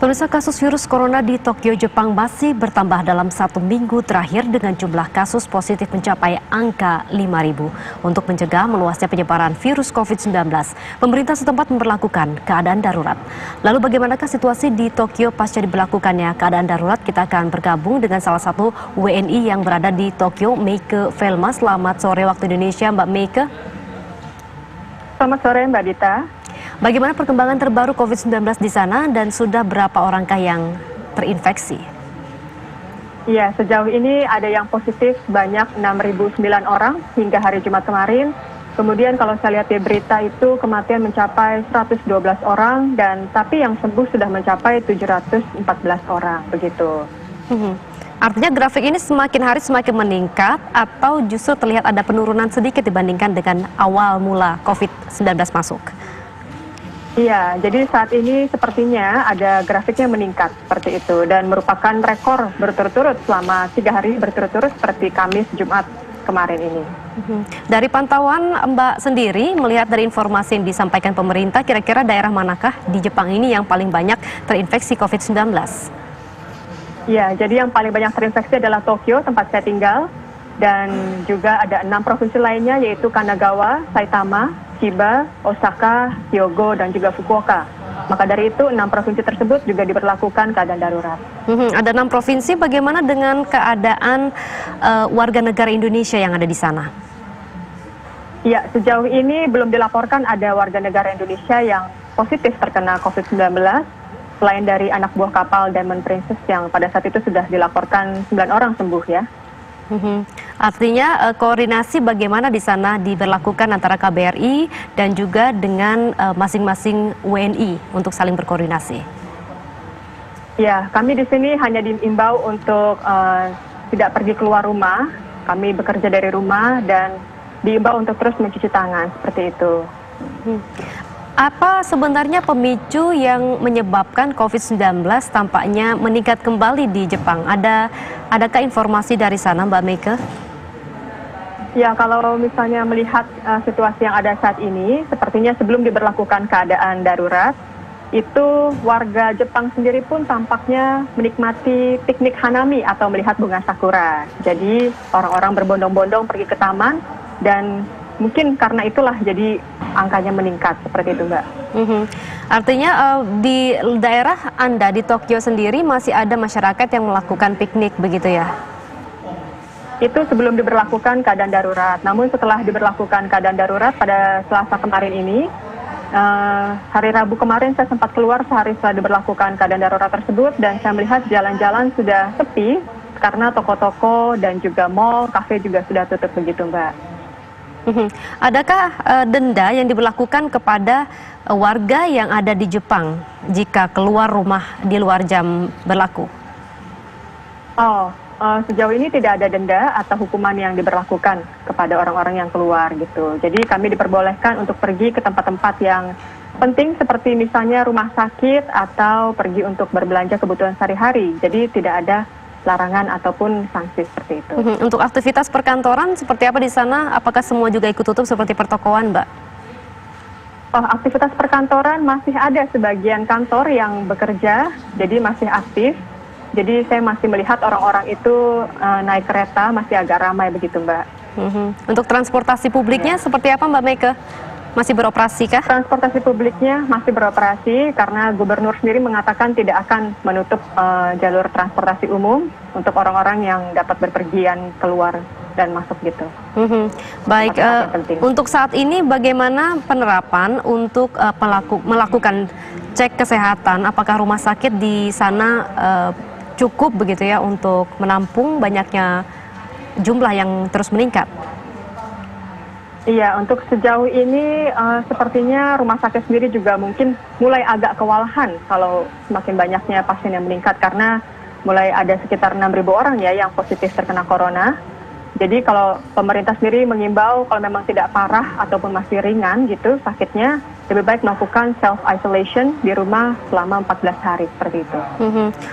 Pemirsa, kasus virus corona di Tokyo, Jepang masih bertambah dalam 1 minggu terakhir dengan jumlah kasus positif mencapai angka 5.000. Untuk mencegah meluasnya penyebaran virus COVID-19, pemerintah setempat memperlakukan keadaan darurat. Lalu bagaimanakah situasi di Tokyo pasca diberlakukannya keadaan darurat? Kita akan bergabung dengan salah satu WNI yang berada di Tokyo, Meike Velma. Selamat sore waktu Indonesia, Mbak Meike. Selamat sore, Mbak Dita. Bagaimana perkembangan terbaru COVID-19 di sana dan sudah berapa orangkah yang terinfeksi? Ya, sejauh ini ada yang positif sebanyak 6.009 orang hingga hari Jumat kemarin. Kemudian kalau saya lihat di berita itu kematian mencapai 112 orang tapi yang sembuh sudah mencapai 714 orang, begitu. Artinya grafik ini semakin hari semakin meningkat atau justru terlihat ada penurunan sedikit dibandingkan dengan awal mula COVID-19 masuk? Iya, jadi saat ini sepertinya ada grafiknya meningkat seperti itu dan merupakan rekor berturut-turut selama 3 hari berturut-turut seperti Kamis, Jumat kemarin ini. Dari pantauan Mbak sendiri, melihat dari informasi yang disampaikan pemerintah, kira-kira daerah manakah di Jepang ini yang paling banyak terinfeksi COVID-19? Ya, jadi yang paling banyak terinfeksi adalah Tokyo, tempat saya tinggal, dan juga ada 6 provinsi lainnya yaitu Kanagawa, Saitama, Chiba, Osaka, Hyogo, dan juga Fukuoka. Maka dari itu 6 provinsi tersebut juga diberlakukan keadaan darurat. Ada 6 provinsi, bagaimana dengan keadaan warga negara Indonesia yang ada di sana? Ya, sejauh ini belum dilaporkan ada warga negara Indonesia yang positif terkena COVID-19, selain dari anak buah kapal Diamond Princess yang pada saat itu sudah dilaporkan 9 orang sembuh ya. Artinya koordinasi bagaimana di sana diberlakukan antara KBRI dan juga dengan masing-masing WNI untuk saling berkoordinasi? Ya, kami di sini hanya diimbau untuk tidak pergi keluar rumah. Kami bekerja dari rumah dan diimbau untuk terus mencuci tangan seperti itu. Apa sebenarnya pemicu yang menyebabkan COVID-19 tampaknya meningkat kembali di Jepang? Adakah informasi dari sana, Mbak Meike? Ya, kalau misalnya melihat situasi yang ada saat ini, sepertinya sebelum diberlakukan keadaan darurat, itu warga Jepang sendiri pun tampaknya menikmati piknik hanami atau melihat bunga sakura. Jadi orang-orang berbondong-bondong pergi ke taman dan mungkin karena itulah jadi angkanya meningkat seperti itu, Mbak. Artinya di daerah Anda di Tokyo sendiri masih ada masyarakat yang melakukan piknik begitu ya? Itu sebelum diberlakukan keadaan darurat. Namun setelah diberlakukan keadaan darurat pada Selasa kemarin ini, hari Rabu kemarin saya sempat keluar sehari setelah diberlakukan keadaan darurat tersebut dan saya melihat jalan-jalan sudah sepi karena toko-toko dan juga mall, kafe juga sudah tutup begitu, Mbak. Adakah denda yang diberlakukan kepada warga yang ada di Jepang jika keluar rumah di luar jam berlaku? Sejauh ini tidak ada denda atau hukuman yang diberlakukan kepada orang-orang yang keluar gitu. Jadi kami diperbolehkan untuk pergi ke tempat-tempat yang penting seperti misalnya rumah sakit atau pergi untuk berbelanja kebutuhan sehari-hari. Jadi tidak ada larangan ataupun sanksi seperti itu. Untuk aktivitas perkantoran seperti apa di sana? Apakah semua juga ikut tutup seperti pertokoan, Mbak? Aktivitas perkantoran masih ada sebagian kantor yang bekerja, jadi masih aktif. Jadi saya masih melihat orang-orang itu naik kereta masih agak ramai begitu, Mbak. Untuk transportasi publiknya seperti apa, Mbak Meike? Masih beroperasi kah? Transportasi publiknya masih beroperasi karena gubernur sendiri mengatakan tidak akan menutup jalur transportasi umum untuk orang-orang yang dapat berpergian keluar dan masuk gitu. Baik, untuk saat ini bagaimana penerapan untuk melakukan cek kesehatan? Apakah rumah sakit di sana cukup begitu ya untuk menampung banyaknya jumlah yang terus meningkat? Iya, untuk sejauh ini sepertinya rumah sakit sendiri juga mungkin mulai agak kewalahan kalau semakin banyaknya pasien yang meningkat karena mulai ada sekitar 6.000 orang ya yang positif terkena corona. Jadi kalau pemerintah sendiri mengimbau kalau memang tidak parah ataupun masih ringan gitu sakitnya, lebih baik melakukan self-isolation di rumah selama 14 hari seperti itu.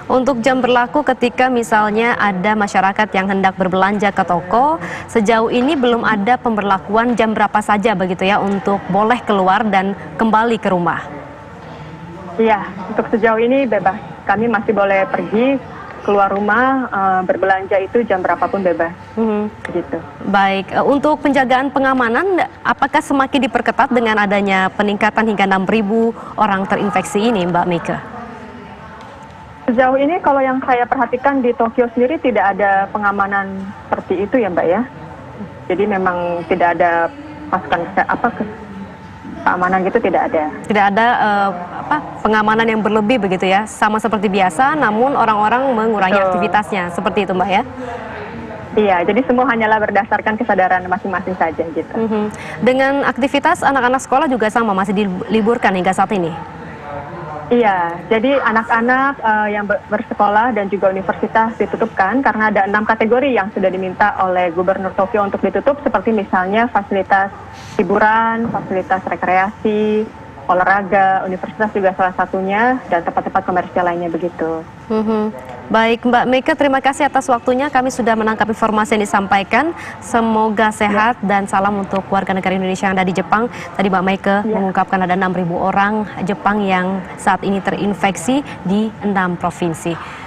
Untuk jam berlaku ketika misalnya ada masyarakat yang hendak berbelanja ke toko, sejauh ini belum ada pemberlakuan jam berapa saja begitu ya untuk boleh keluar dan kembali ke rumah? Iya, untuk sejauh ini bebas. Kami masih boleh pergi keluar rumah, berbelanja itu jam berapapun bebas. Gitu. Baik, untuk penjagaan pengamanan, apakah semakin diperketat dengan adanya peningkatan hingga 6.000 orang terinfeksi ini, Mbak Meike? Sejauh ini kalau yang saya perhatikan di Tokyo sendiri tidak ada pengamanan seperti itu ya Mbak ya. Jadi memang tidak ada pasukan keamanan gitu tidak ada. Tidak ada pengamanan yang berlebih begitu ya, sama seperti biasa, namun orang-orang mengurangi aktivitasnya, seperti itu Mbak ya? Iya, jadi semua hanyalah berdasarkan kesadaran masing-masing saja gitu. Dengan aktivitas anak-anak sekolah juga sama, masih diliburkan hingga saat ini? Iya, jadi anak-anak yang bersekolah dan juga universitas ditutupkan karena ada 6 kategori yang sudah diminta oleh Gubernur Tokyo untuk ditutup, seperti misalnya fasilitas hiburan, fasilitas rekreasi, olahraga, universitas juga salah satunya, dan tempat-tempat komersial lainnya begitu. Baik Mbak Meike, terima kasih atas waktunya. Kami sudah menangkap informasi yang disampaikan. Semoga sehat dan salam untuk warga negara Indonesia yang ada di Jepang. Tadi Mbak Meike mengungkapkan ada 6.000 orang Jepang yang saat ini terinfeksi di 6 provinsi.